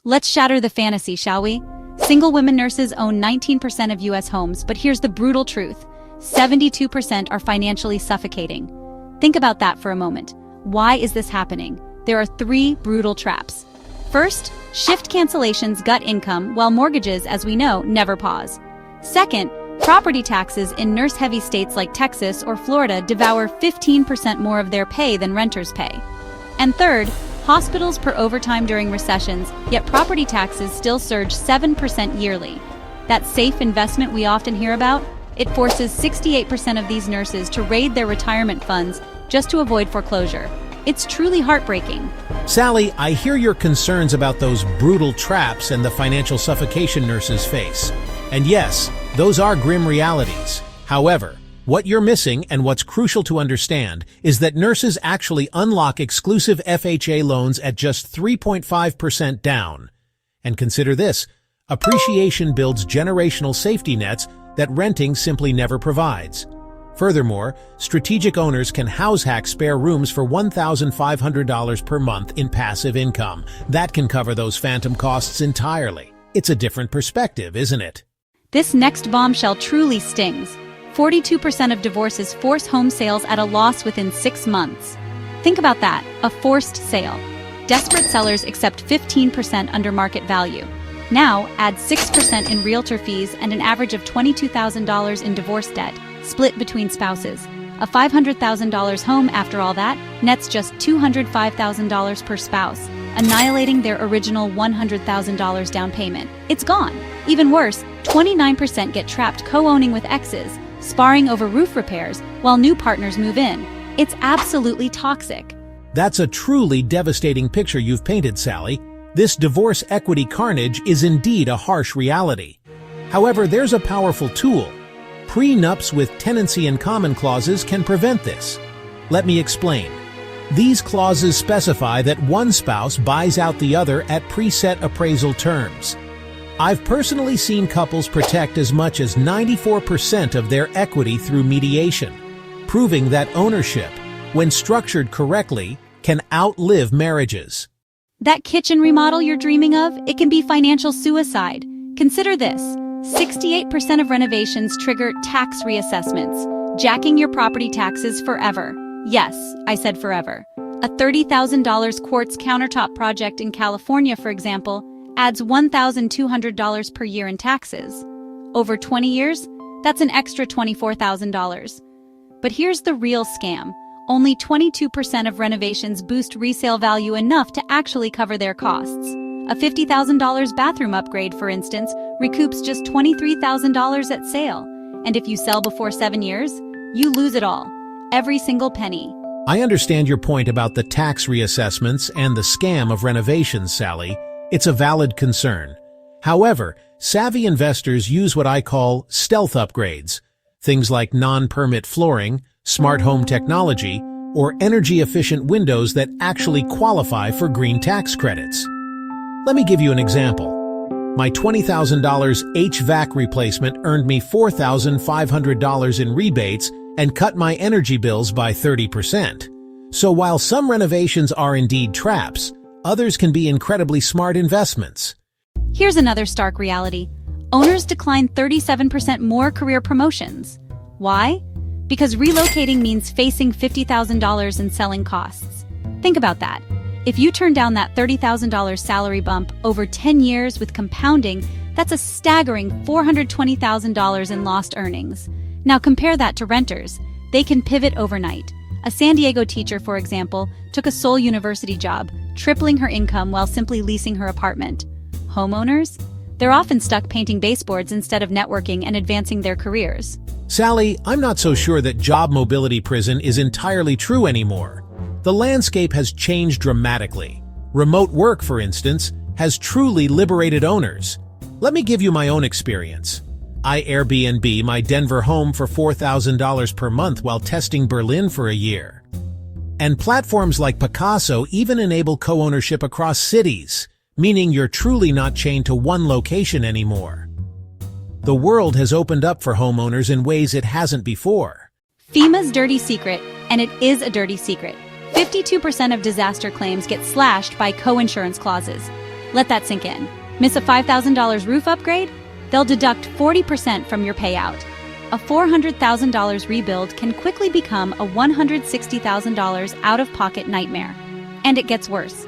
Let's shatter the fantasy, shall we? Single women nurses own 19% of U.S. homes, but here's the brutal truth. 72% are financially suffocating. Think about that for a moment. Why is this happening? There are 3 brutal traps. First, shift cancellations gut income, while mortgages, as we know, never pause. Second, property taxes in nurse-heavy states like Texas or Florida devour 15% more of their pay than renters pay. And third, hospitals per overtime during recessions, yet property taxes still surge 7% yearly. That safe investment we often hear about, it forces 68% of these nurses to raid their retirement funds just to avoid foreclosure. It's truly heartbreaking. Sally, I hear your concerns about those brutal traps and the financial suffocation nurses face. And yes, those are grim realities. However, what you're missing and what's crucial to understand is that nurses actually unlock exclusive FHA loans at just 3.5% down. And consider this, appreciation builds generational safety nets that renting simply never provides. Furthermore, strategic owners can house hack spare rooms for $1,500 per month in passive income. That can cover those phantom costs entirely. It's a different perspective, isn't it? This next bombshell truly stings. 42% of divorces force home sales at a loss within 6 months. Think about that, a forced sale. Desperate sellers accept 15% under market value. Now, add 6% in realtor fees and an average of $22,000 in divorce debt, split between spouses. A $500,000 home, after all that, nets just $205,000 per spouse, annihilating their original $100,000 down payment. It's gone. Even worse, 29% get trapped co-owning with exes, sparring over roof repairs while new partners move in. It's absolutely toxic. That's a truly devastating picture you've painted, Sally. This divorce equity carnage is indeed a harsh reality. However, there's a powerful tool. Prenups with tenancy in common clauses can prevent this. Let me explain. These clauses specify that one spouse buys out the other at preset appraisal terms. I've personally seen couples protect as much as 94% of their equity through mediation, proving that ownership, when structured correctly, can outlive marriages. That kitchen remodel you're dreaming of, it can be financial suicide. Consider this. 68% of renovations trigger tax reassessments, jacking your property taxes forever. Yes, I said forever. A $30,000 quartz countertop project in California, for example, adds $1,200 per year in taxes. Over 20 years, that's an extra $24,000. But here's the real scam. Only 22% of renovations boost resale value enough to actually cover their costs. A $50,000 bathroom upgrade, for instance, recoups just $23,000 at sale. And if you sell before 7 years, you lose it all. Every single penny. I understand your point about the tax reassessments and the scam of renovations, Sally. It's a valid concern. However, savvy investors use what I call stealth upgrades. Things like non-permit flooring, smart home technology, or energy-efficient windows that actually qualify for green tax credits. Let me give you an example. My $20,000 HVAC replacement earned me $4,500 in rebates and cut my energy bills by 30%. So while some renovations are indeed traps, others can be incredibly smart investments. Here's another stark reality. Owners decline 37% more career promotions. Why? Because relocating means facing $50,000 in selling costs. Think about that. If you turn down that $30,000 salary bump over 10 years with compounding, that's a staggering $420,000 in lost earnings. Now compare that to renters. They can pivot overnight. A San Diego teacher, for example, took a Seoul University job, tripling her income while simply leasing her apartment. Homeowners? They're often stuck painting baseboards instead of networking and advancing their careers. Sally, I'm not so sure that job mobility prison is entirely true anymore. The landscape has changed dramatically. Remote work, for instance, has truly liberated owners. Let me give you my own experience. I Airbnb my Denver home for $4,000 per month while testing Berlin for a year. And platforms like Picasso even enable co-ownership across cities, meaning you're truly not chained to one location anymore. The world has opened up for homeowners in ways it hasn't before. FEMA's dirty secret, and it is a dirty secret. 52% of disaster claims get slashed by co-insurance clauses. Let that sink in. Miss a $5,000 roof upgrade? They'll deduct 40% from your payout. A $400,000 rebuild can quickly become a $160,000 out-of-pocket nightmare. And it gets worse.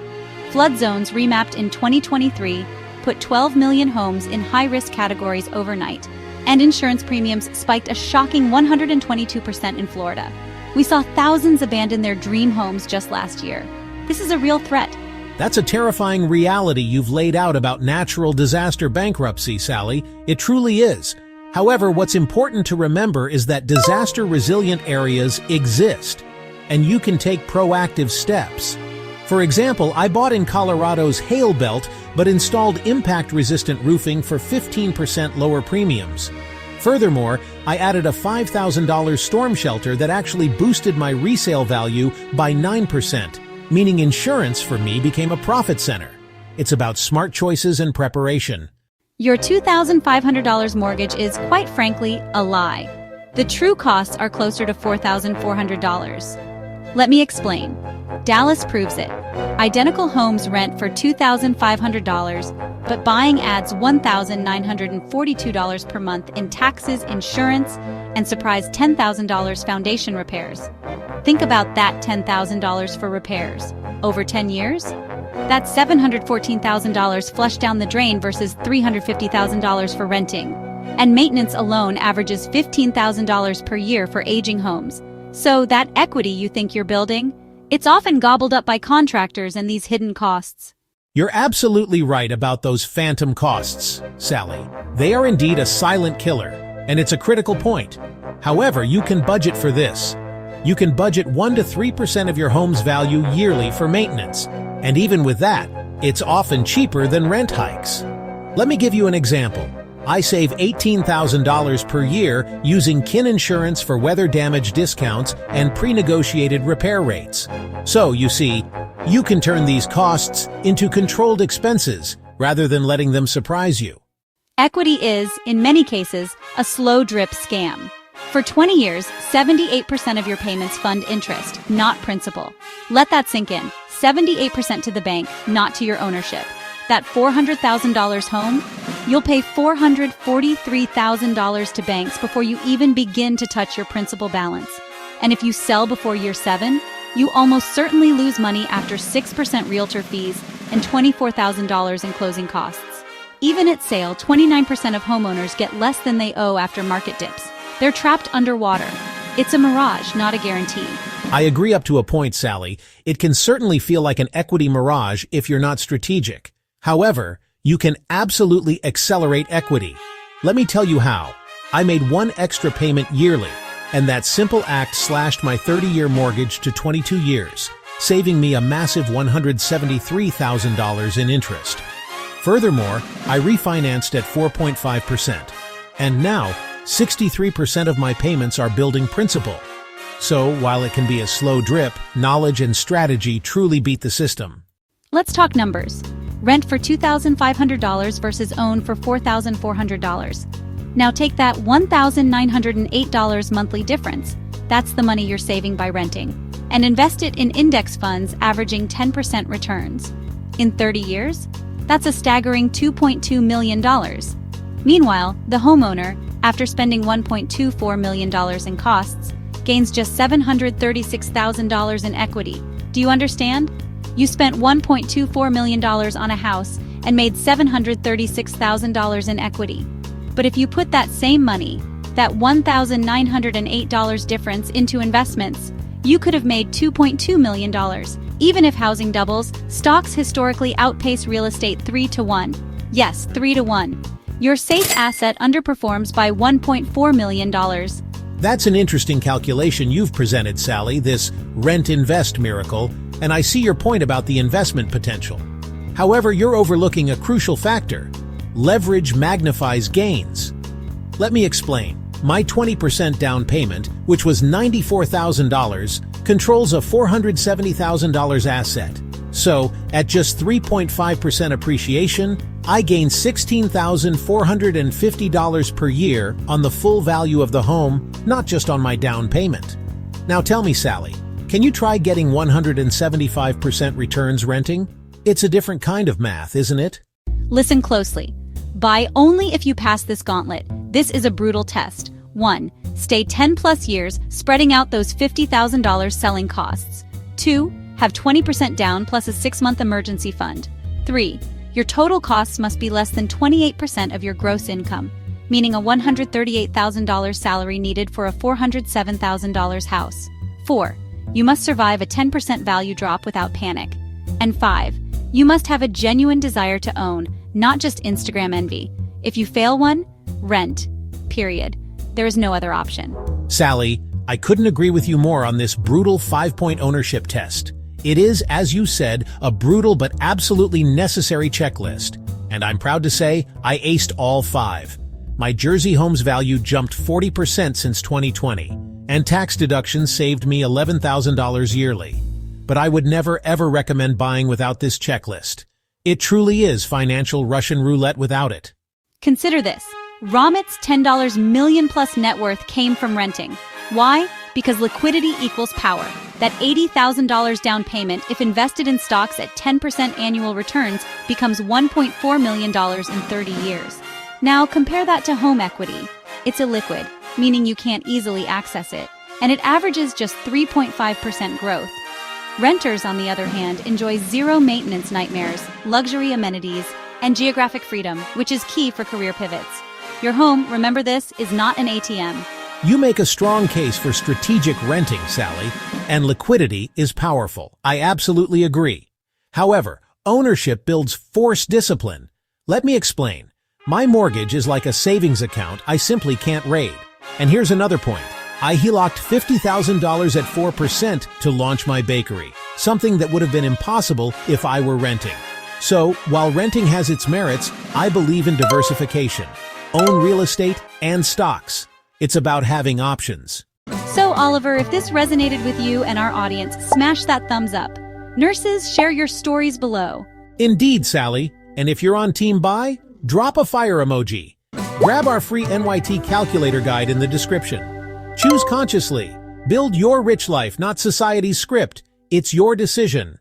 Flood zones remapped in 2023 put 12 million homes in high-risk categories overnight, and insurance premiums spiked a shocking 122% in Florida. We saw thousands abandon their dream homes just last year. This is a real threat. That's a terrifying reality you've laid out about natural disaster bankruptcy, Sally. It truly is. However, what's important to remember is that disaster-resilient areas exist, and you can take proactive steps. For example, I bought in Colorado's hail belt but installed impact-resistant roofing for 15% lower premiums. Furthermore, I added a $5,000 storm shelter that actually boosted my resale value by 9%, meaning insurance for me became a profit center. It's about smart choices and preparation. Your $2,500 mortgage is, quite frankly, a lie. The true costs are closer to $4,400. Let me explain. Dallas proves it. Identical homes rent for $2,500, but buying adds $1,942 per month in taxes, insurance, and surprise $10,000 foundation repairs. Think about that $10,000 for repairs. Over 10 years? That's $714,000 flushed down the drain versus $350,000 for renting. And maintenance alone averages $15,000 per year for aging homes. So that equity you think you're building, it's often gobbled up by contractors and these hidden costs. You're absolutely right about those phantom costs, Sally. They are indeed a silent killer, and it's a critical point. However, you can budget for this. You can budget 1 to 3% of your home's value yearly for maintenance, and even with that, it's often cheaper than rent hikes. Let me give you an example. I save $18,000 per year using kin insurance for weather damage discounts and pre-negotiated repair rates. So, you see, you can turn these costs into controlled expenses rather than letting them surprise you. Equity is, in many cases, a slow drip scam. For 20 years, 78% of your payments fund interest, not principal. Let that sink in. 78% to the bank, not to your ownership. That $400,000 home, you'll pay $443,000 to banks before you even begin to touch your principal balance. And if you sell before year 7, you almost certainly lose money after 6% realtor fees and $24,000 in closing costs. Even at sale, 29% of homeowners get less than they owe after market dips. They're trapped underwater. It's a mirage, not a guarantee. I agree up to a point, Sally. It can certainly feel like an equity mirage if you're not strategic. However, you can absolutely accelerate equity. Let me tell you how. I made one extra payment yearly, and that simple act slashed my 30-year mortgage to 22 years, saving me a massive $173,000 in interest. Furthermore, I refinanced at 4.5%, and now 63% of my payments are building principal. So, while it can be a slow drip, knowledge and strategy truly beat the system. Let's talk numbers. Rent for $2,500 versus own for $4,400. Now take that $1,908 monthly difference. That's the money you're saving by renting. And invest it in index funds averaging 10% returns. In 30 years, that's a staggering $2.2 million. Meanwhile, the homeowner, after spending $1.24 million in costs, gains just $736,000 in equity. Do you understand? You spent $1.24 million on a house and made $736,000 in equity. But if you put that same money, that $1,908 difference into investments, you could have made $2.2 million. Even if housing doubles, stocks historically outpace real estate 3 to 1. Yes, 3 to 1. Your safe asset underperforms by $1.4 million. That's an interesting calculation you've presented, Sally, this rent-invest miracle, and I see your point about the investment potential. However, you're overlooking a crucial factor. Leverage magnifies gains. Let me explain. My 20% down payment, which was $94,000, controls a $470,000 asset. So, at just 3.5% appreciation, I gain $16,450 per year on the full value of the home, not just on my down payment. Now tell me, Sally, can you try getting 175% returns renting? It's a different kind of math, isn't it? Listen closely. Buy only if you pass this gauntlet. This is a brutal test. 1. Stay 10 plus years, spreading out those $50,000 selling costs. 2. Have 20% down plus a 6-month emergency fund. 3. Your total costs must be less than 28% of your gross income, meaning a $138,000 salary needed for a $407,000 house. 4. You must survive a 10% value drop without panic. And 5. You must have a genuine desire to own, not just Instagram envy. If you fail one, rent. Period. There is no other option. Sally, I couldn't agree with you more on this brutal 5-point ownership test. It is, as you said, a brutal but absolutely necessary checklist. And I'm proud to say I aced all 5. My Jersey home's value jumped 40% since 2020, and tax deductions saved me $11,000 yearly. But I would never ever recommend buying without this checklist. It truly is financial Russian roulette without it. Consider this. Ramit's $10 million plus net worth came from renting. Why? Because liquidity equals power. That $80,000 down payment, if invested in stocks at 10% annual returns, becomes $1.4 million in 30 years. Now compare that to home equity. It's illiquid, meaning you can't easily access it, and it averages just 3.5% growth. Renters, on the other hand, enjoy zero maintenance nightmares, luxury amenities, and geographic freedom, which is key for career pivots. Your home, remember this, is not an ATM. You make a strong case for strategic renting, Sally, and liquidity is powerful. I absolutely agree. However, ownership builds forced discipline. Let me explain. My mortgage is like a savings account I simply can't raid. And here's another point. I HELOC'd $50,000 at 4% to launch my bakery, something that would have been impossible if I were renting. So, while renting has its merits, I believe in diversification. Own real estate and stocks. It's about having options. So, Oliver, if this resonated with you and our audience, smash that thumbs up. Nurses, share your stories below. Indeed, Sally. And if you're on Team Buy, drop a fire emoji. Grab our free NYT calculator guide in the description. Choose consciously. Build your rich life, not society's script. It's your decision.